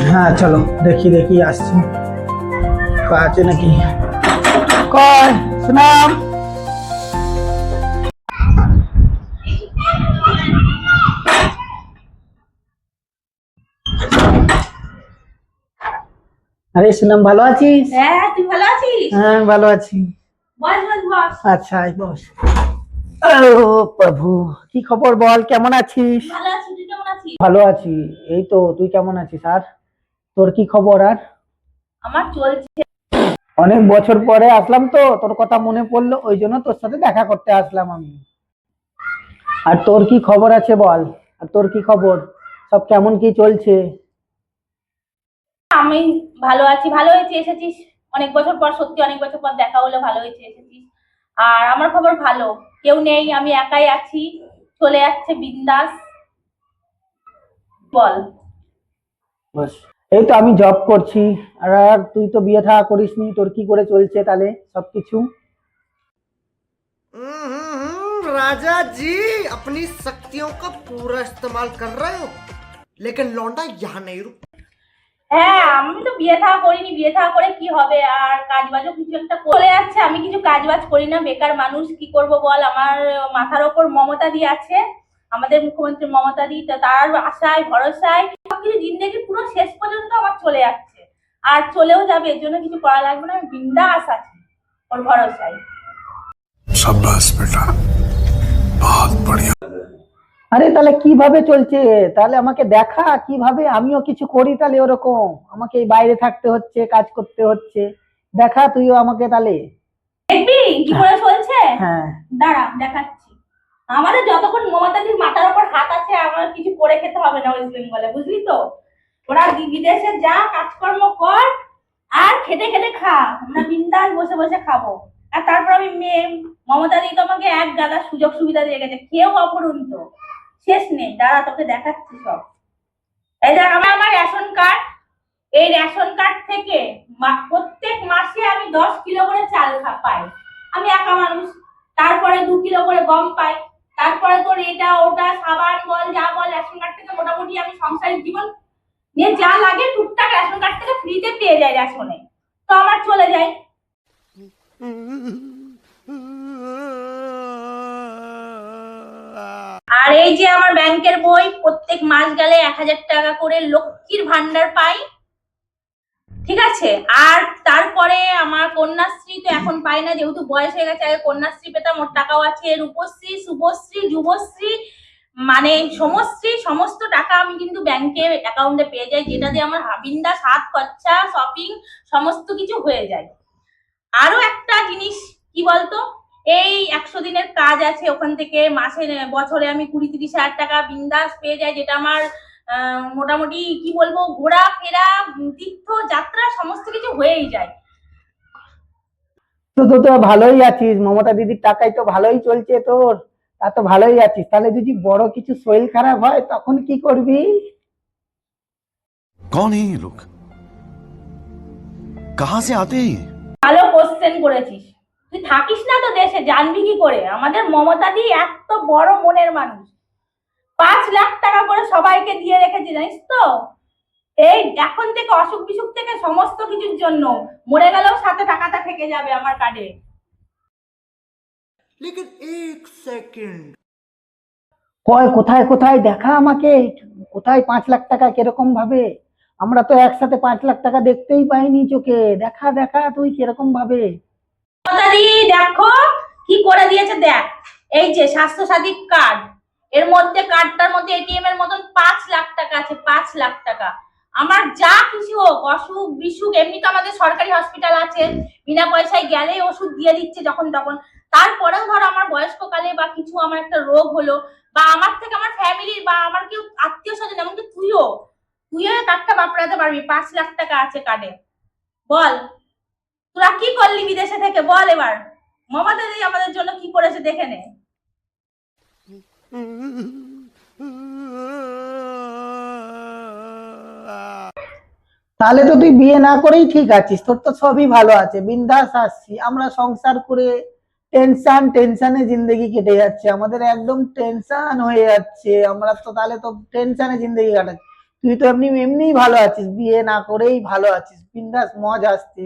হ্যাঁ চলো দেখি দেখি আসছি, আছে নাকি। কয় সুনাম, আরে সুনাম ভালো আছিস? হ্যাঁ, তুই ভালো আছিস? হ্যাঁ ভালো আছি। বস বস বস। আচ্ছা আয় বস। ও প্রভু, কি খবর বল, কেমন আছিস? ভালো আছি, তুই কেমন আছিস? ভালো আছি। এই তো, তুই কেমন আছিস? আর তোর কি খবর? আর আমার চলছে। অনেক বছর পরে আসলাম তো, তোর কথা মনে পড়লো, ওই জন্য তোর সাথে দেখা করতে আসলাম আমি। আর তোর কি খবর আছে বল, আর তোর কি খবর, সব কেমন কি চলছে? আমি ভালো আছি, ভালো হয়েছে এসেছিস। অনেক বছর পর, সত্যি অনেক বছর পর দেখা হলো, ভালো হয়েছে এসেছিস। আর আমার খবর ভালো, কেউ নেই, আমি একাই আছি, চলে যাচ্ছে বিন্দাস। বল। বাস, এই তো আমি জব করছি। আর তুই তো বিয়ে থা করিসনি, তোর কি করে চলছে তাহলে সবকিছু? राजा जी अपनी शक्तियों का पूरा इस्तेमाल कर रहे हो लेकिन लौंडा यहाँ नहीं रुक। হ্যাঁ, আমি তো বিয়ে থা করিনি, বিয়ে থা করে কি হবে, আর কাজ বাজও কিছু একটা চলে যাচ্ছে। আমি কিছু কাজ বাজ করি না, বেকার মানুষ, কি করব বল। আমার মাথার ওপর মমতা দি আছে, আমাদের মুখ্যমন্ত্রী মমতা দি, তো তার আশায় ভরসায় সবকিছু জিন্দেগি পুরো শেষ পর্যন্ত আমার চলে যাচ্ছে। আর চলেও যাবে, এর জন্য কিছু করা লাগবে না, আমি বিন্দাস আছি ওর ভরসায়। शाबाश बेटा, बहुत बढ़िया। আরে তাহলে কিভাবে চলছে? তাহলে আমাকে দেখা, কিভাবে আমিও কিছু করি তাহলে ওরকম। আমাকে এই বাইরে থাকতে হচ্ছে, কাজ করতে হচ্ছে, দেখা তুইও আমাকে তাহলে। দেখবি কি করে চলছে। হ্যাঁ। দাঁড়া দেখাচ্ছি। আমাদের যতক্ষণ মমতাদির মাথার উপর হাত আছে, আমার কিছু করে খেতে হবে না ওয়েস্ট বেঙ্গলে, বুঝলি তো। ওরা বিদেশে যা কাজকর্ম কর, আর খেটে খেটে খা, আমরা বিন্দাস বসে বসে খাবো। আর তারপর আমি মেয়ে, মমতাদি তোমাকে এক গাদা সুযোগ সুবিধা দিয়ে গেছে, কেউ অপরন্ত শেষ নেই। দাঁড়া তোকে দেখাচ্ছি সব। এই দেখ, আমার রেশন কার্ড, এই রেশন কার্ড থেকে প্রত্যেক মাসে আমি 10 কিলো করে চাল পাই, আমি একা মানুষ। তারপরে 2 কিলো করে গম পাই। তারপরে তোর এটা ওটা সাবান বল, যা বল, রেশন কার্ড থেকে মোটামুটি আমি সংসারের জীবন নিয়ে যা লাগে টুকটাক রেশন কার্ড থেকে ফ্রিতে পেয়ে যাই রেশনে, তো আমার চলে যায়। আর এই যে আমার ব্যাংকের বই, প্রত্যেক মাস গেলে 1000 টাকা করে লক্ষ্মীর ভান্ডার পাই, ঠিক আছে। আর তারপরে আমার কন্যাশ্রী তো এখন পাই না, যেহেতু বয়স হয়ে গেছে। আগে কন্যাশ্রী পেতাম, ওর টাকাও আছে। রূপশ্রী, শুভশ্রী, যুবশ্রী, মানে সমশ্রী, সমস্ত টাকা আমি কিন্তু ব্যাংকের অ্যাকাউন্টে পেয়ে যাই, যেটা দিয়ে আমার বিন্দাস হাত খরচা, শপিং সমস্ত কিছু হয়ে যায়। আরো একটা জিনিস কি বলতো, এই 100 দিনের কাজ আছে, ওখান থেকে মাসে বছরে আমি 20-30 হাজার টাকা বিন্দাস পেয়ে যাই, যেটা আমার মোটামুটি কি বলবো, ঘোরাফেরা, তীর্থ যাত্রা সমস্ত কিছু হয়েই যায়। তো তো তো ভালোই আছিস, মমতা দিদির টাকায় তো ভালোই চলছে তোর। তা তো ভালোই আছিস, তাহলে যদি বড় কিছু শরীর খারাপ হয় তখন কি করবি? कौन है ये लोग, कहाँ से आते हैं ये? ভালো কোশ্চেন করেছিস। তুই থাকিস না তো দেশে, জানবি কি করে। আমাদের মমতা দি এত বড় মনের মানুষ, 5 লাখ টাকা করে সবাইকে দিয়ে রেখেছে, জানিস তো। এই এখন থেকে অসুখ বিসুখ থেকে সমস্ত কিছুর জন্য, মরে গেলেও সাথে টাকাটা থেকে যাবে আমার কার্ডে। लेकिन एक सेकंड, কয় কোথায় কোথায় দেখা আমাকে, কোথায় 5 লাখ টাকা, কিরকম ভাবে? আমরা তো একসাথে 5 লাখ টাকা দেখতেই পাইনি চোখে, দেখা দেখা তুই কিরকম ভাবে? মমতাদি দেখো কি করে দিয়েছে, দেখ। এই যে স্বাস্থ্য সাথী কার্ড, এর মধ্যে কার্ডটার মধ্যে এটিএম এর মতন 5 লাখ টাকা আছে, 5 লাখ টাকা। আমার যা কিছু হোক, অসুখ বিসুখ, এমনি তো আমাদের সরকারি হসপিটাল আছে, বিনা পয়সায় গেলেই ওষুধ দিয়ে দিচ্ছে যখন তখন। তারপরেও ধর আমার বয়স্ককালে বা কিছু আমার একটা রোগ হলো, বা আমার থেকে আমার ফ্যামিলির বা আমার কেউ আত্মীয় স্বজন, এমনকি তুইও তুইও কার্ডটা বাপড়াতে পারবি, 5 লাখ টাকা আছে কার্ডে। বল তোরা কি করলি বিদেশে থেকে, বল এবার। মমতা দিদি আমাদের জন্য কি করেছে দেখে নে। তাহলে তো তুই বিয়ে না করেই ঠিক আছিস, তোর তো সবই ভালো আছে, বিন্দাস আসছি আমরা সংসার করে। টেনশনে জিন্দগি কেটে যাচ্ছে আমাদের, একদম টেনশন হয়ে যাচ্ছে, আমরা তো তাহলে তো টেনশনে জিন্দগি কাটাচ্ছি। তুই তো এমনিই ভালো আছিস, বিয়ে না করেই ভালো আছিস, বিন্দাস মজ আসছে।